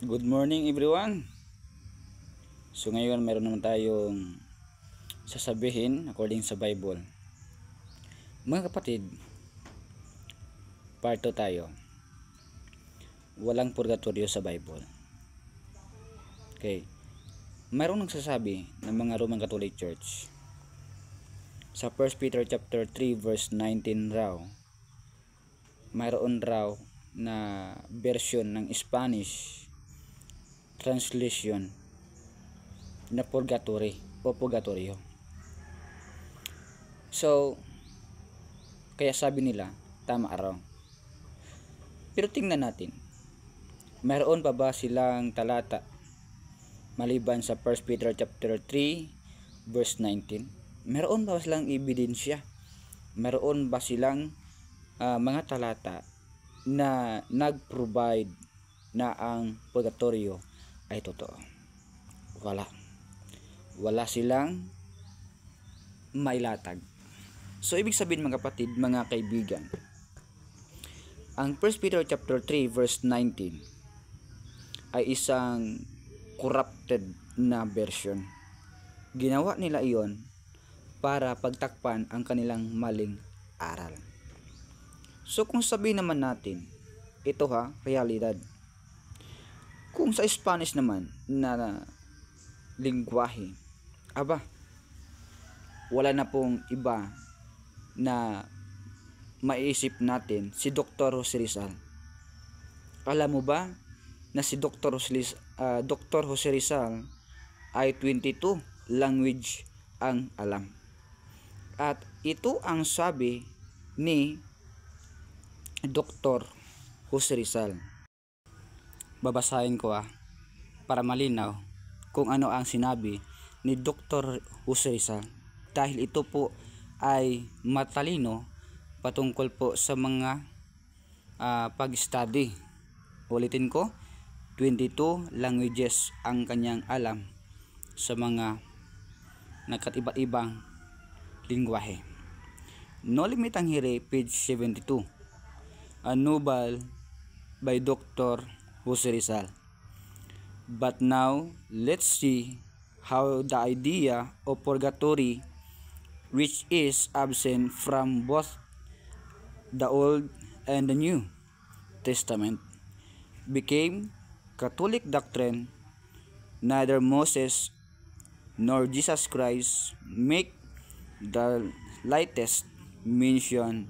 Good morning everyone. So ngayon meron naman tayong sasabihin according sa Bible. Mga kapatid, part 2 tayo. Walang purgatorio sa Bible. Okay. Mayroong nagsasabi ng mga Roman Catholic Church sa 1 Peter chapter 3 verse 19 raw. Mayroon raw na version ng Spanish translation na purgatory o purgatorio. So, kaya sabi nila, tama araw. Pero tingnan natin, mayroon pa ba silang talata maliban sa 1 Peter chapter 3 verse 19? Mayroon ba silang ebidensya? Mayroon ba silang mga talata na nag-provide na ang purgatorio ay totoo? Wala silang mailatag. So ibig sabihin mga kapatid, mga kaibigan, ang 1 Peter chapter 3 verse 19 ay isang corrupted na version. Ginawa nila iyon para pagtakpan ang kanilang maling aral. So kung sabihin naman natin, ito realidad. Kung sa Spanish naman na lingwahe, wala na pong iba na maiisip natin si Dr. Jose Rizal. Alam mo ba na si Dr. Jose Rizal ay 22 language ang alam. At ito ang sabi ni Dr. Jose Rizal. Babasahin ko para malinaw kung ano ang sinabi ni Dr. Jose Rizal, dahil ito po ay matalino patungkol po sa mga pag-study. Ulitin ko, 22 languages ang kanyang alam sa mga nagkaiba-ibang lingwahe. No Limit ang Hiri, page 72. A novel by Dr. Jose Rizal. But now, let's see how the idea of purgatory, which is absent from both the Old and the New Testament, became Catholic doctrine. Neither Moses nor Jesus Christ make the lightest mention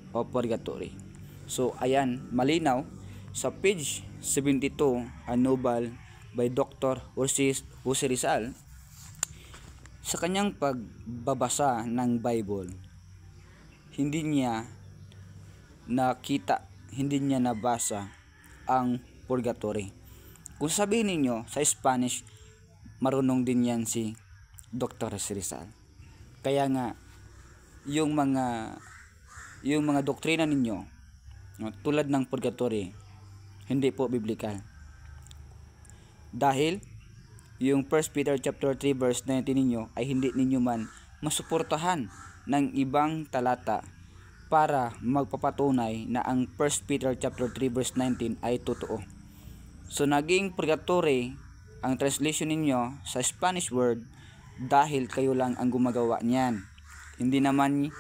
of purgatory. So ayan, malinaw sa page 72, a novel by Dr. Jose Rizal, sa kanyang pagbabasa ng Bible, hindi niya nakita, hindi niya nabasa ang purgatory. Kung sabihin ninyo sa Spanish, marunong din yan si Dr. Jose Rizal. Kaya nga yung mga doktrina ninyo, tulad ng purgatory, hindi po biblical. Dahil yung 1 Peter chapter 3 verse 19 ninyo ay hindi ninyo man masuportahan ng ibang talata para magpapatunay na ang 1 Peter chapter 3 verse 19 ay totoo. So naging purgatory ang translation ninyo sa Spanish word dahil kayo lang ang gumagawa niyan. Hindi naman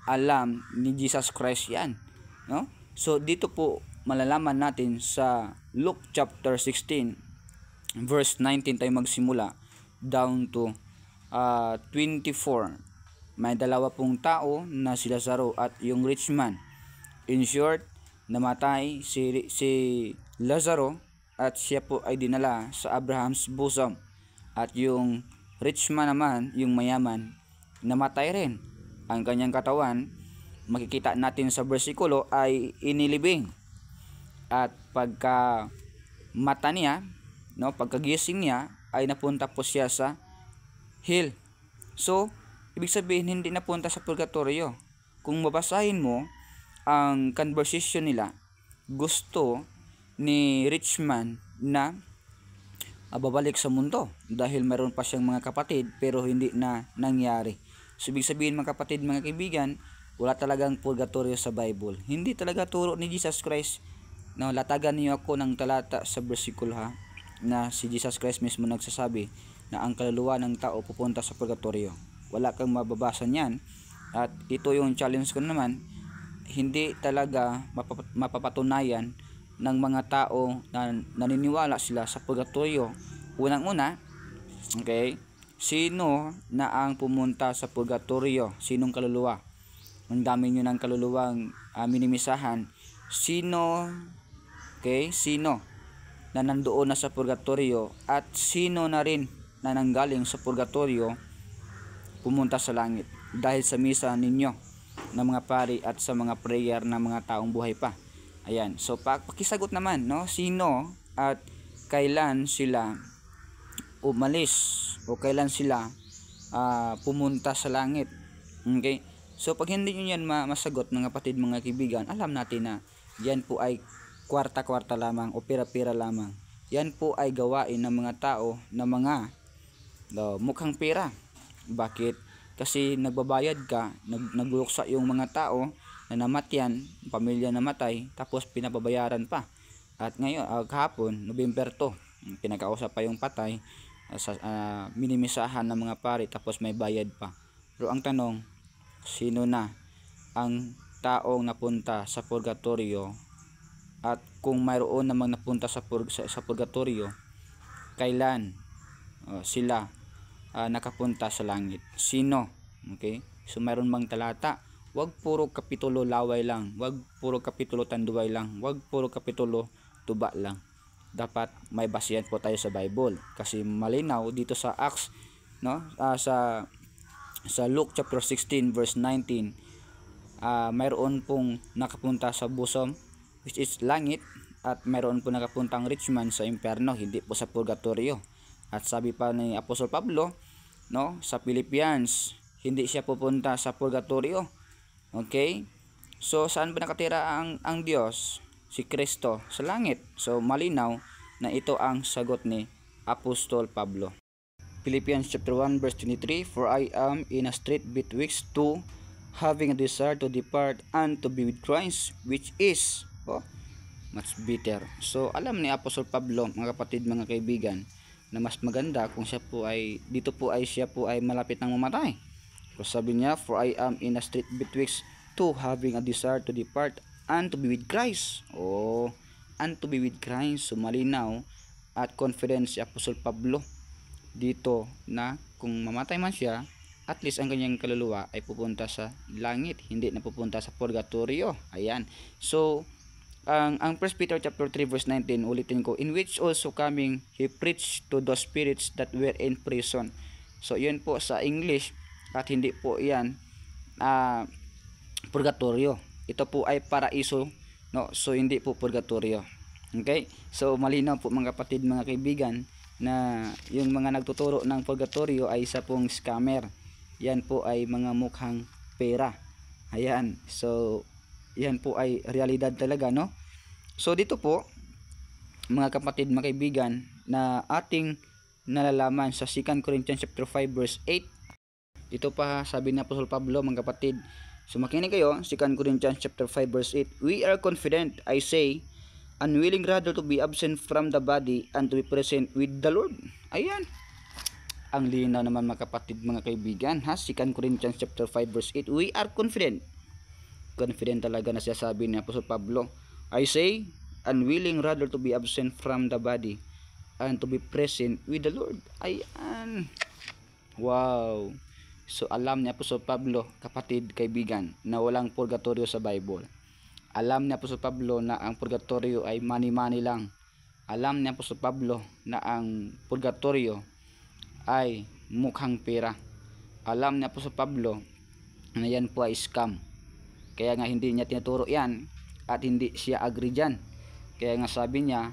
alam ni Jesus Christ yan, no? So dito po malalaman natin sa Luke chapter 16 verse 19 tayo magsimula down to 24. May dalawa pong tao na si Lazaro at yung rich man. In short, namatay si Lazaro at siya po ay dinala sa Abraham's bosom. At yung rich man naman, yung mayaman, namatay rin. Ang kanyang katawan, makikita natin sa bersikulo, ay inilibing. At pagka mata niya, pagkagising niya, ay napunta po siya sa hell. So, ibig sabihin hindi napunta sa purgatorio. Kung mabasahin mo ang conversation nila, gusto ni rich man na babalik sa mundo dahil meron pa siyang mga kapatid pero hindi na nangyari. So ibig sabihin mga kapatid, mga kaibigan, wala talagang purgatorio sa Bible. Hindi talaga turo ni Jesus Christ. Latagan niyo ako ng talata sa bersikulo na si Jesus Christ mismo nagsasabi na ang kaluluwa ng tao pupunta sa purgatorio. Wala kang mababasa niyan. At ito yung challenge ko naman, hindi talaga mapapatunayan ng mga tao na naniniwala sila sa purgatorio. Unang-una, okay, sino na ang pumunta sa purgatorio? Sinong kaluluwa? Ang dami nyo ng kaluluwang minimisahan. Sino, okay, sino na nandoon na sa purgatorio at sino na rin na nanggaling sa purgatorio pumunta sa langit dahil sa misa ninyo ng mga pari at sa mga prayer ng mga taong buhay pa. Ayan, so pakisagot naman, no? Sino at kailan sila umalis o kailan sila pumunta sa langit? Okay, so pag hindi nyo yan masagot, mga kapatid, mga kaibigan, alam natin na yan po ay kwarta-kwarta lamang o pira-pira lamang. Yan po ay gawain ng mga tao na mga mukhang pera. Bakit? Kasi nagbabayad ka, nagluluksa yung mga tao na namatyan, pamilya namatay, tapos pinababayaran pa. At ngayon, kahapon, November 2, pinakausap pa yung patay, minimisahan ng mga pari, tapos may bayad pa. Pero ang tanong, sino na ang taong napunta sa purgatorio? At kung mayroon namang napunta sa purgatorio, kailan sila nakapunta sa langit? Sino? Okay, so mayroon bang talata? Wag puro kapitulo laway lang, wag puro kapitulo tanduay lang, wag puro kapitulo tuba lang. Dapat may basihan po tayo sa Bible, kasi malinaw dito sa Acts, no? Sa Luke chapter 16 verse 19, mayroon pong nakapunta sa bosom, which is langit, at mayroon po nakapuntang rich man sa impyerno, hindi po sa purgatorio. At sabi pa ni Apostol Pablo, no, sa Philippians, hindi siya pupunta sa purgatorio. Okay? So saan ba nakatira ang Diyos? Si Kristo sa langit. So malinaw na ito ang sagot ni Apostol Pablo. Philippians chapter 1 verse 23, for I am in a strait betwixt two, having a desire to depart and to be with Christ, which is much better. So alam ni Apostol Pablo, mga kapatid, mga kaibigan, na mas maganda kung siya po ay siya po ay malapit nang mamatay. So sabi niya, for I am in a strait betwixt two, having a desire to depart and to be with Christ. And to be with Christ. So malinaw at confident si Apostol Pablo dito na kung mamatay man siya, at least ang kanyang kaluluwa ay pupunta sa langit, hindi na pupunta sa purgatorio. Ayan. So ang 1 Peter chapter 3 verse 19, ulitin ko, in which also coming he preached to those spirits that were in prison. So yun po sa English, at hindi po yan purgatorio. Ito po ay paraiso, no? So hindi po purgatorio. Okay? So malinaw po, mga kapatid, mga kaibigan, na yung mga nagtuturo ng purgatorio ay isa pong scammer. Yan po ay mga mukhang pera. Ayan. So yan po ay realidad talaga, no? So dito po, mga kapatid, mga kaibigan, na ating nalalaman sa 2 Corinthians chapter 5 verse 8. Ito pa sabi ni Apostol Pablo, mga kapatid. So makinig kayo, 2 Corinthians chapter 5 verse 8. We are confident, I say, unwilling rather to be absent from the body and to be present with the Lord. Ayan. Ang linaw naman, mga kapatid, mga kaibigan, 2 Corinthians chapter 5 verse 8. We are confident. Confident talaga na siya, sabi ni Apostol Pablo. I say, unwilling rather to be absent from the body and to be present with the Lord. Ayan. Wow. So alam ni Apostol Pablo, kapatid, kaibigan, na walang purgatorio sa Bible. Alam ni Apostol Pablo na ang purgatorio ay money-money lang. Alam ni Apostol Pablo na ang purgatorio ay mukhang pera. Alam ni Apostol Pablo na yan po ay scam. Kaya nga hindi niya tinuturo yan at hindi siya agree dyan. Kaya nga sabi niya,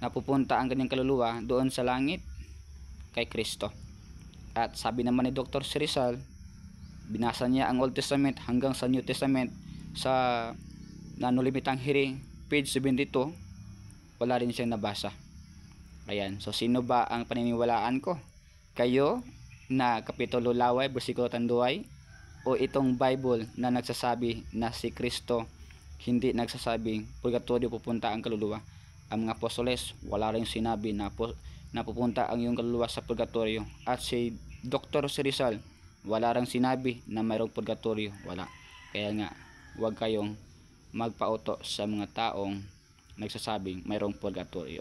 napupunta ang kanyang kaluluwa doon sa langit kay Kristo. At sabi naman ni Dr. Rizal, binasa niya ang Old Testament hanggang sa New Testament sa Nanulimitang Hearing, page 72, wala rin siyang nabasa. Ayan, so sino ba ang paniniwalaan ko? Kayo na kapitulo laway, bersikulo tanduay, o itong Bible na nagsasabi na si Kristo hindi nagsasabing purgatorio pupunta ang kaluluwa? ang mga apostoles, wala ring sinabi na pupunta ang iyong kaluluwa sa purgatorio. At si Dr. Rizal, wala ring sinabi na mayroong purgatorio, wala. Kaya nga, huwag kayong magpauto sa mga taong nagsasabing mayroong purgatorio.